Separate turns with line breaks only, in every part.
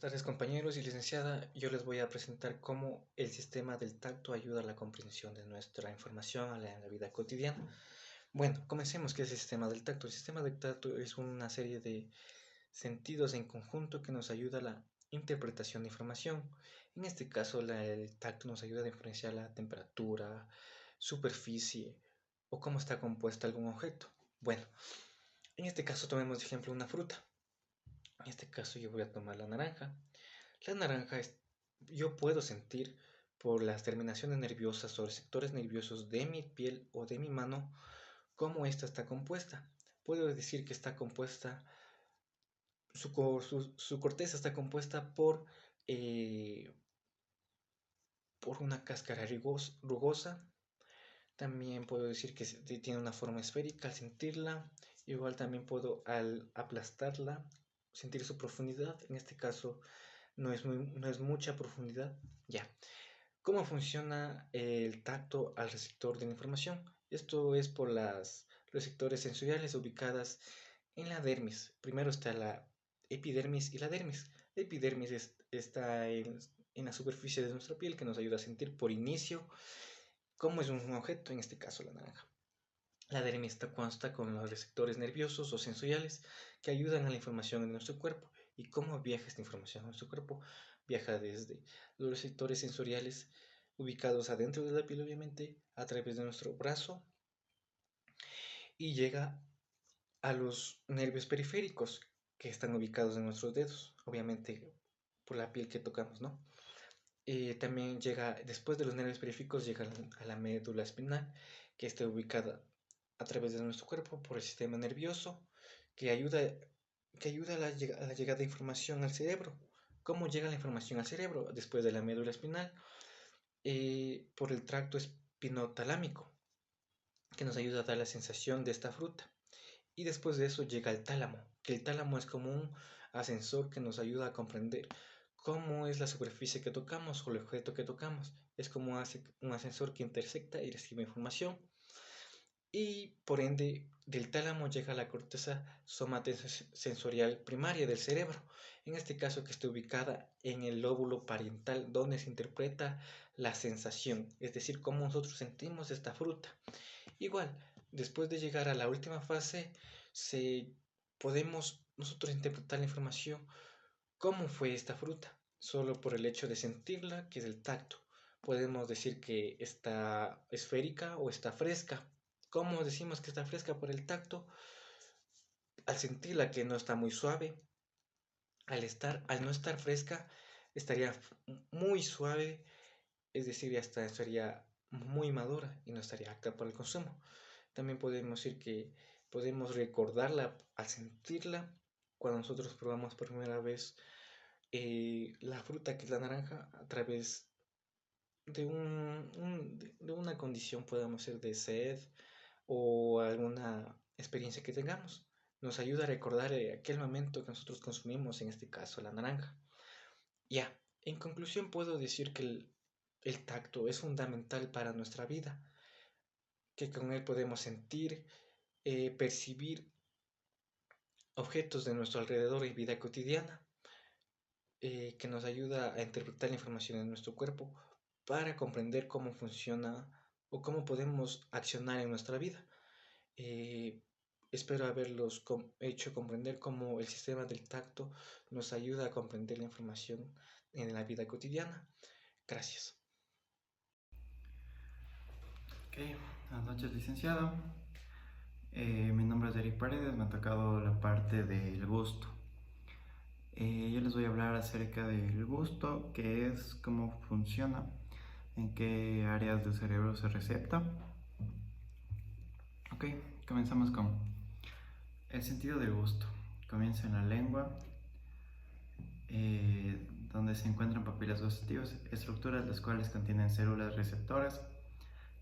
Buenas tardes compañeros y licenciada, yo les voy a presentar cómo el sistema del tacto ayuda a la comprensión de nuestra información en la vida cotidiana. Bueno, comencemos. ¿Qué es el sistema del tacto? El sistema del tacto es una serie de sentidos en conjunto que nos ayuda a la interpretación de información. En este caso, el tacto nos ayuda a diferenciar la temperatura, superficie o cómo está compuesta algún objeto. Bueno, en este caso tomemos de ejemplo una fruta. En este caso yo voy a tomar la naranja. La naranja yo puedo sentir por las terminaciones nerviosas o receptores nerviosos de mi piel o de mi mano cómo esta está compuesta. Puedo decir que está compuesta, su corteza está compuesta eh, por una cáscara rugosa. También puedo decir que tiene una forma esférica al sentirla. Igual también puedo al aplastarla sentir su profundidad. En este caso no es mucha profundidad. Ya. ¿Cómo funciona el tacto al receptor de la información? Esto es por las receptores sensoriales ubicadas en la dermis. Primero está la epidermis y la dermis. La epidermis está en la superficie de nuestra piel que nos ayuda a sentir por inicio cómo es un objeto, en este caso la naranja. La dermis consta con los receptores nerviosos o sensoriales que ayudan a la información en nuestro cuerpo. ¿Y cómo viaja esta información a nuestro cuerpo? Viaja desde los receptores sensoriales ubicados adentro de la piel, obviamente, a través de nuestro brazo y llega a los nervios periféricos que están ubicados en nuestros dedos, obviamente por la piel que tocamos, ¿no? También llega, después de los nervios periféricos, llega a la médula espinal, que está ubicada a través de nuestro cuerpo por el sistema nervioso, que ayuda, que ayuda a la llegada de información al cerebro. ¿Cómo llega la información al cerebro? Después de la médula espinal, por el tracto espinotalámico, que nos ayuda a dar la sensación de esta fruta. Y después de eso llega el tálamo, que el tálamo es como un ascensor que nos ayuda a comprender cómo es la superficie que tocamos o el objeto que tocamos. Es como un ascensor que intersecta y recibe información. Y por ende, del tálamo llega a la corteza somatosensorial primaria del cerebro, en este caso que está ubicada en el lóbulo parietal, donde se interpreta la sensación, es decir, cómo nosotros sentimos esta fruta. Igual, después de llegar a la última fase, podemos nosotros interpretar la información cómo fue esta fruta, solo por el hecho de sentirla, que es el tacto. Podemos decir que está esférica o está fresca. ¿Cómo decimos que está fresca? Por el tacto, al sentirla que no está muy suave, al no estar fresca, estaría muy suave, es decir, ya estaría muy madura y no estaría apta para el consumo. También podemos decir que podemos recordarla al sentirla cuando nosotros probamos por primera vez la fruta que es la naranja a través de, de una condición, podemos ser de sed o alguna experiencia que tengamos. Nos ayuda a recordar aquel momento que nosotros consumimos, en este caso la naranja. Ya, en conclusión puedo decir que el tacto es fundamental para nuestra vida, que con él podemos sentir, percibir objetos de nuestro alrededor y vida cotidiana, que nos ayuda a interpretar la información en nuestro cuerpo para comprender cómo funciona o cómo podemos accionar en nuestra vida. Eh, Espero haberlos hecho comprender cómo el sistema del tacto nos ayuda a comprender la información en la vida cotidiana. Gracias.
Ok, buenas noches, licenciado. Mi nombre es Eric Paredes, me ha tocado la parte del gusto. Yo les voy a hablar acerca del gusto, qué es, cómo funciona, en qué áreas del cerebro se recepta. Ok, comenzamos con el sentido del gusto. Comienza en la lengua, donde se encuentran papilas gustativas, estructuras las cuales contienen células receptoras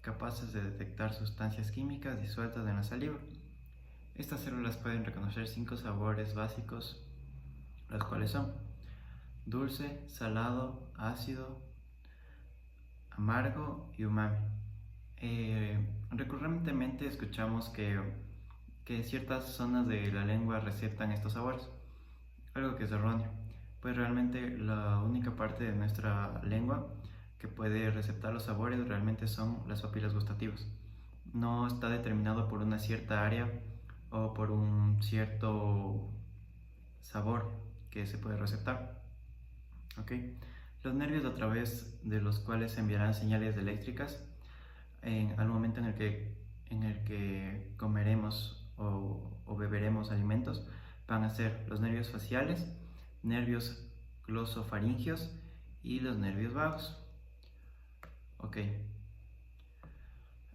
capaces de detectar sustancias químicas disueltas en la saliva. Estas células pueden reconocer 5 sabores básicos, los cuales son dulce, salado, ácido, amargo y umami. Recurrentemente escuchamos que ciertas zonas de la lengua receptan estos sabores, algo que es erróneo, pues realmente la única parte de nuestra lengua que puede receptar los sabores realmente son las papilas gustativas. No está determinado por una cierta área o por un cierto sabor que se puede receptar. ¿Okay? Los nervios a través de los cuales se enviarán señales eléctricas al momento en el que comeremos o beberemos alimentos van a ser los nervios faciales, nervios glosofaringios y los nervios vagos. Ok.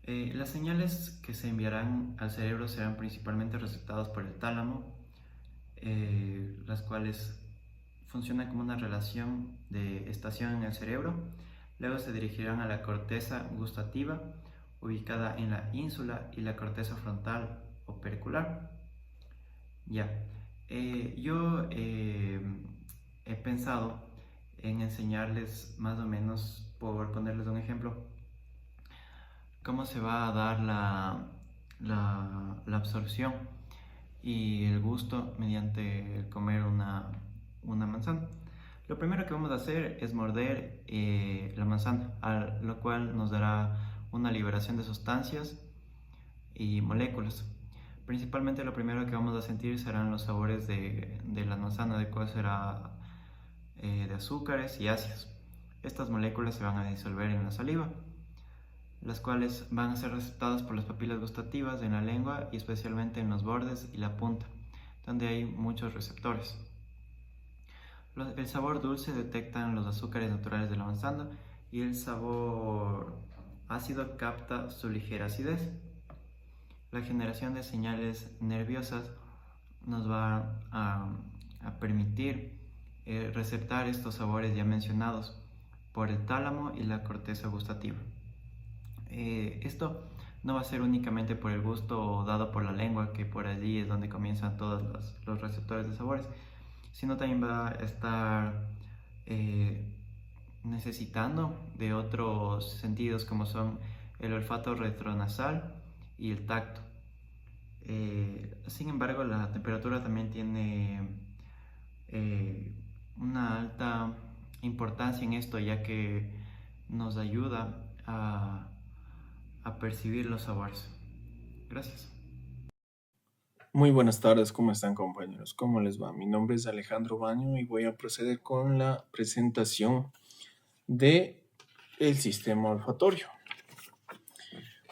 Las señales que se enviarán al cerebro serán principalmente receptadas por el tálamo, las cuales funcionan como una relación de estación en el cerebro. Luego se dirigirán a la corteza gustativa, ubicada en la ínsula, y la corteza frontal o pericular. Ya, yo he pensado en enseñarles más o menos, por ponerles un ejemplo, cómo se va a dar la absorción y el gusto mediante el comer una manzana. Lo primero que vamos a hacer es morder la manzana, lo cual nos dará una liberación de sustancias y moléculas. Principalmente lo primero que vamos a sentir serán los sabores de la manzana, de cuál será de azúcares y ácidos. Estas moléculas se van a disolver en la saliva, las cuales van a ser receptadas por las papilas gustativas en la lengua y especialmente en los bordes y la punta, donde hay muchos receptores. El sabor dulce detectan los azúcares naturales de la manzana y el sabor ácido capta su ligera acidez. La generación de señales nerviosas nos va a permitir receptar estos sabores ya mencionados por el tálamo y la corteza gustativa. Esto no va a ser únicamente por el gusto dado por la lengua, que por allí es donde comienzan todos los receptores de sabores, sino también va a estar necesitando de otros sentidos como son el olfato retronasal y el tacto. Sin embargo, la temperatura también tiene una alta importancia en esto, ya que nos ayuda a percibir los sabores. Gracias.
Muy buenas tardes, ¿cómo están compañeros? ¿Cómo les va? Mi nombre es Alejandro Baño y voy a proceder con la presentación de el sistema olfatorio.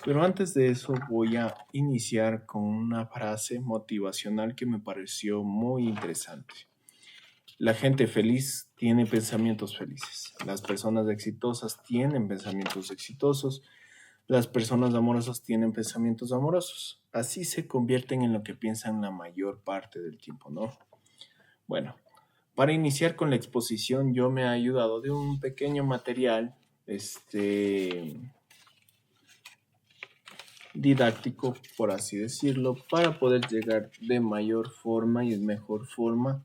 Pero antes de eso voy a iniciar con una frase motivacional que me pareció muy interesante. La gente feliz tiene pensamientos felices. Las personas exitosas tienen pensamientos exitosos. Las personas amorosas tienen pensamientos amorosos. Así se convierten en lo que piensan la mayor parte del tiempo, ¿no? Bueno, para iniciar con la exposición, yo me he ayudado de un pequeño material, didáctico, por así decirlo, para poder llegar de mayor forma y de mejor forma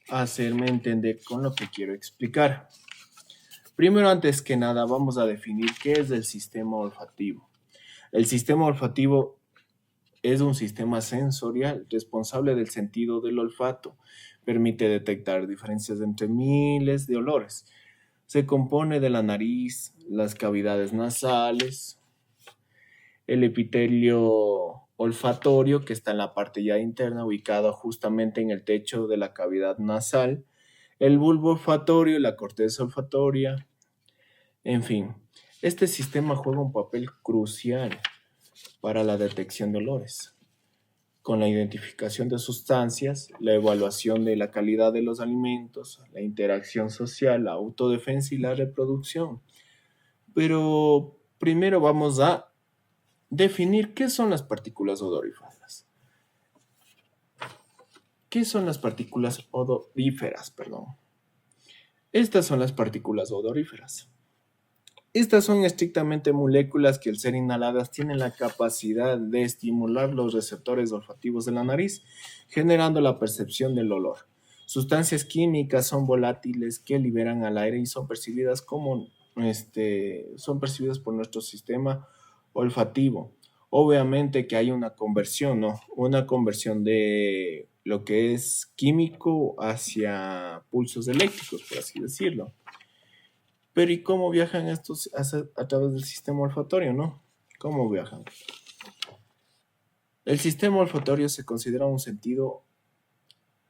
a hacerme entender con lo que quiero explicar. Primero, antes que nada, vamos a definir qué es el sistema olfativo. El sistema olfativo es un sistema sensorial responsable del sentido del olfato. Permite detectar diferencias entre miles de olores. Se compone de la nariz, las cavidades nasales, el epitelio olfatorio, que está en la parte ya interna, ubicado justamente en el techo de la cavidad nasal, el bulbo olfatorio, la corteza olfatoria, en fin. Este sistema juega un papel crucial para la detección de olores, con la identificación de sustancias, la evaluación de la calidad de los alimentos, la interacción social, la autodefensa y la reproducción. Pero primero vamos a definir qué son las partículas odoríferas. ¿Qué son las partículas odoríferas? Estas son las partículas odoríferas. Estas son estrictamente moléculas que al ser inhaladas tienen la capacidad de estimular los receptores olfativos de la nariz, generando la percepción del olor. Sustancias químicas son volátiles que liberan al aire y son percibidas por nuestro sistema olfativo. Obviamente que hay una conversión, ¿no? Una conversión de lo que es químico hacia pulsos eléctricos, por así decirlo. Pero ¿y cómo viajan estos a través del sistema olfatorio, no? ¿Cómo viajan? El sistema olfatorio se considera un sentido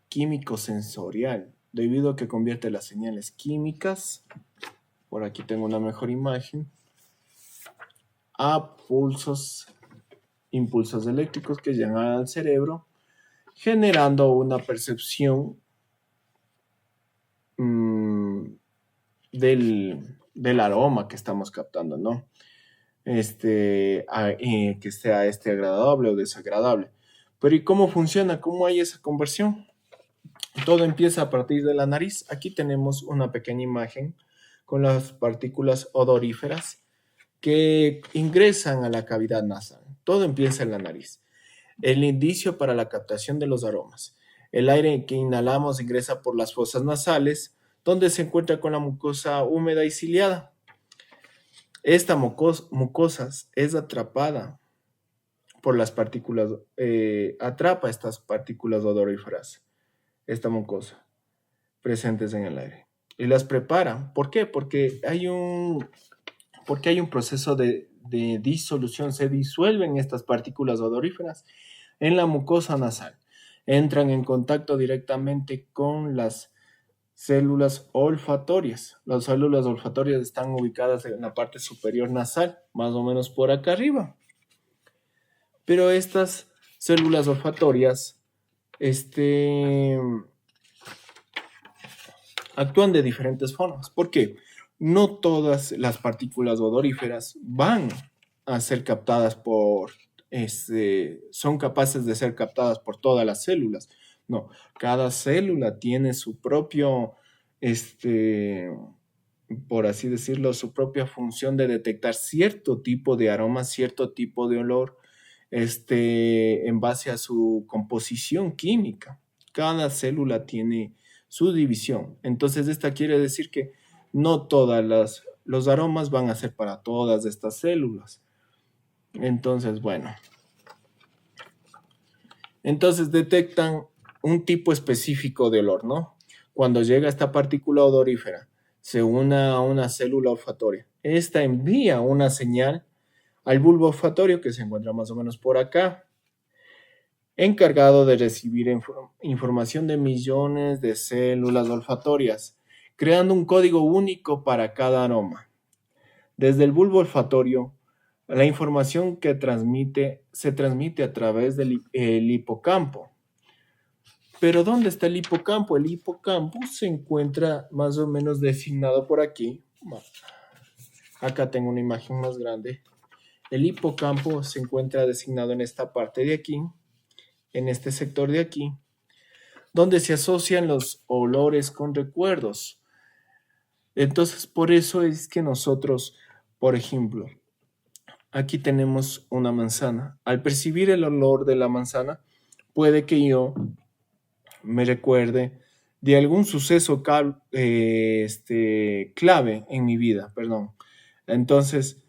químico sensorial, debido a que convierte las señales químicas, por aquí tengo una mejor imagen, a impulsos eléctricos que llegan al cerebro, generando una percepción del aroma que estamos captando, ¿no? Que sea agradable o desagradable. Pero ¿y cómo funciona? ¿Cómo hay esa conversión? Todo empieza a partir de la nariz. Aquí tenemos una pequeña imagen con las partículas odoríferas que ingresan a la cavidad nasal. Todo empieza en la nariz. El indicio para la captación de los aromas. El aire que inhalamos ingresa por las fosas nasales, donde se encuentra con la mucosa húmeda y ciliada. Esta mucosa es atrapada por las partículas, atrapa estas partículas odoríferas, esta mucosa, presentes en el aire, y las prepara. ¿Por qué? Porque hay un proceso de disolución. Se disuelven estas partículas odoríferas en la mucosa nasal. Entran en contacto directamente con las células olfatorias. Las células olfatorias están ubicadas en la parte superior nasal, más o menos por acá arriba. Pero estas células olfatorias actúan de diferentes formas. ¿Por qué? No todas las partículas odoríferas van a ser captadas son capaces de ser captadas por todas las células. No, cada célula tiene su propio, por así decirlo, su propia función de detectar cierto tipo de aroma, cierto tipo de olor, en base a su composición química. Cada célula tiene su división. Entonces, esta quiere decir que no todos los aromas van a ser para todas estas células. Entonces, bueno. Entonces detectan un tipo específico de olor, ¿no? Cuando llega esta partícula odorífera, se une a una célula olfatoria. Esta envía una señal al bulbo olfatorio, que se encuentra más o menos por acá, encargado de recibir información de millones de células olfatorias, creando un código único para cada aroma. Desde el bulbo olfatorio, la información que se transmite a través del hipocampo. Pero ¿dónde está el hipocampo? El hipocampo se encuentra más o menos designado por aquí. Acá tengo una imagen más grande. El hipocampo se encuentra designado en esta parte de aquí, en este sector de aquí, donde se asocian los olores con recuerdos. Entonces, por eso es que nosotros, por ejemplo, aquí tenemos una manzana. Al percibir el olor de la manzana, puede que yo me recuerde de algún suceso clave en mi vida, perdón. Entonces,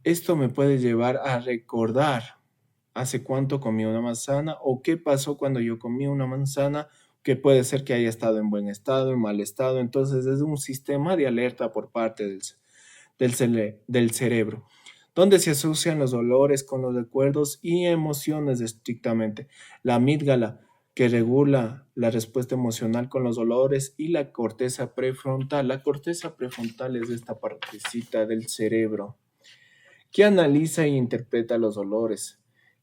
esto me puede llevar a recordar hace cuánto comí una manzana o qué pasó cuando yo comí una manzana, que puede ser que haya estado en buen estado, en mal estado. Entonces, es un sistema de alerta por parte del cerebro, donde se asocian los olores con los recuerdos y emociones estrictamente. La amígdala, que regula la respuesta emocional con los olores, y la corteza prefrontal. La corteza prefrontal es esta partecita del cerebro que analiza e interpreta los olores,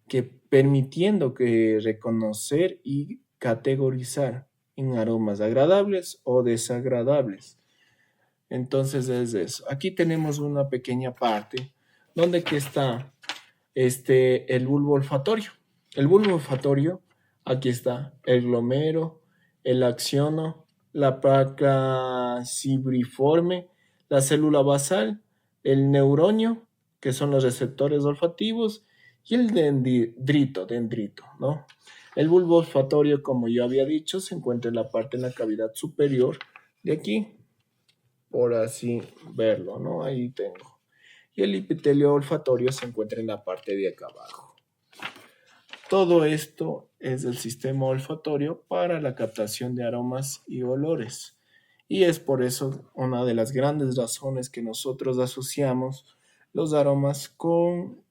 que permitiendo que reconocer y categorizar en aromas agradables o desagradables. Entonces es eso. Aquí tenemos una pequeña parte donde que está el bulbo olfatorio. El bulbo olfatorio, aquí está el glomero, el axono, la placa cibriforme, la célula basal, el neuronio, que son los receptores olfativos, y el dendrito, ¿no? El bulbo olfatorio, como yo había dicho, se encuentra en la cavidad superior de aquí, por así verlo, ¿no? Ahí tengo. Y el epitelio olfatorio se encuentra en la parte de acá abajo. Todo esto es del sistema olfatorio para la captación de aromas y olores. Y es por eso una de las grandes razones que nosotros asociamos los aromas con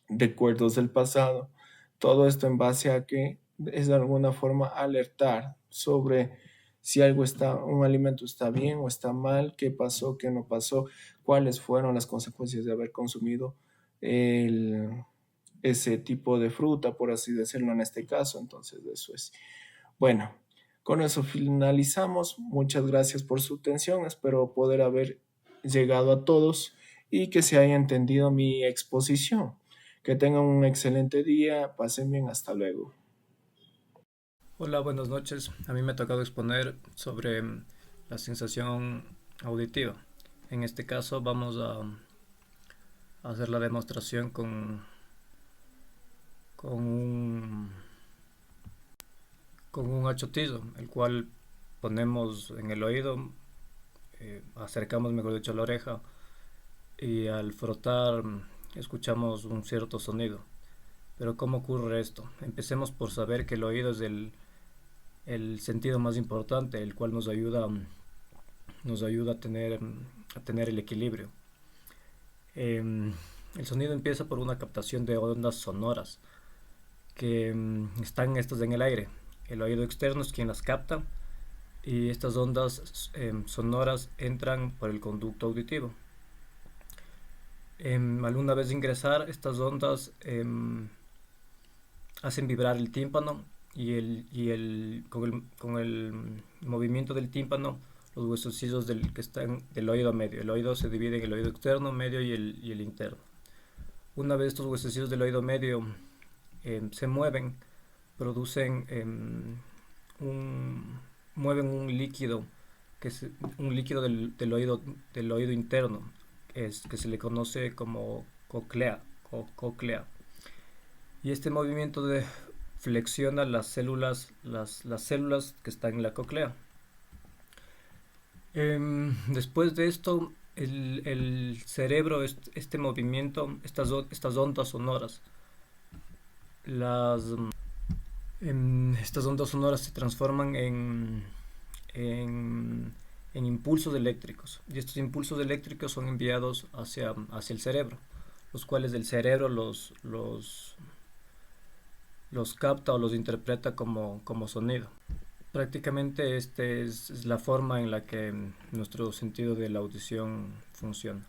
recuerdos del pasado. Todo esto en base a que es de alguna forma alertar sobre si un alimento está bien o está mal, qué pasó, qué no pasó, cuáles fueron las consecuencias de haber consumido ese tipo de fruta, por así decirlo en este caso. Entonces, eso es. Bueno, con eso finalizamos. Muchas gracias por su atención. Espero poder haber llegado a todos y que se haya entendido mi exposición. Que tengan un excelente día. Pasen bien. Hasta luego.
Hola, buenas noches. A mí me ha tocado exponer sobre la sensación auditiva. En este caso vamos a hacer la demostración con un achotillo, el cual ponemos en el oído, acercamos, mejor dicho, a la oreja, y al frotar escuchamos un cierto sonido. Pero ¿cómo ocurre esto? Empecemos por saber que el oído es el sentido más importante, el cual nos ayuda a tener el equilibrio. El sonido empieza por una captación de ondas sonoras que están estas en el aire. El oído externo es quien las capta y estas ondas sonoras entran por el conducto auditivo. Al una vez ingresar, estas ondas hacen vibrar el tímpano y con el movimiento del tímpano, los huesecillos que están del oído medio. El oído se divide en el oído externo, medio y el interno. Una vez estos huesecillos del oído medio se mueven, mueven un líquido, un líquido del oído interno, que se le conoce como cóclea. Y este movimiento flexiona las células que están en la cóclea. Después de esto, el cerebro, este movimiento, estas ondas sonoras, estas ondas sonoras se transforman en impulsos eléctricos, y estos impulsos eléctricos son enviados hacia el cerebro, los cuales del cerebro los capta o los interpreta como sonido. Prácticamente esta es la forma en la que nuestro sentido de la audición funciona.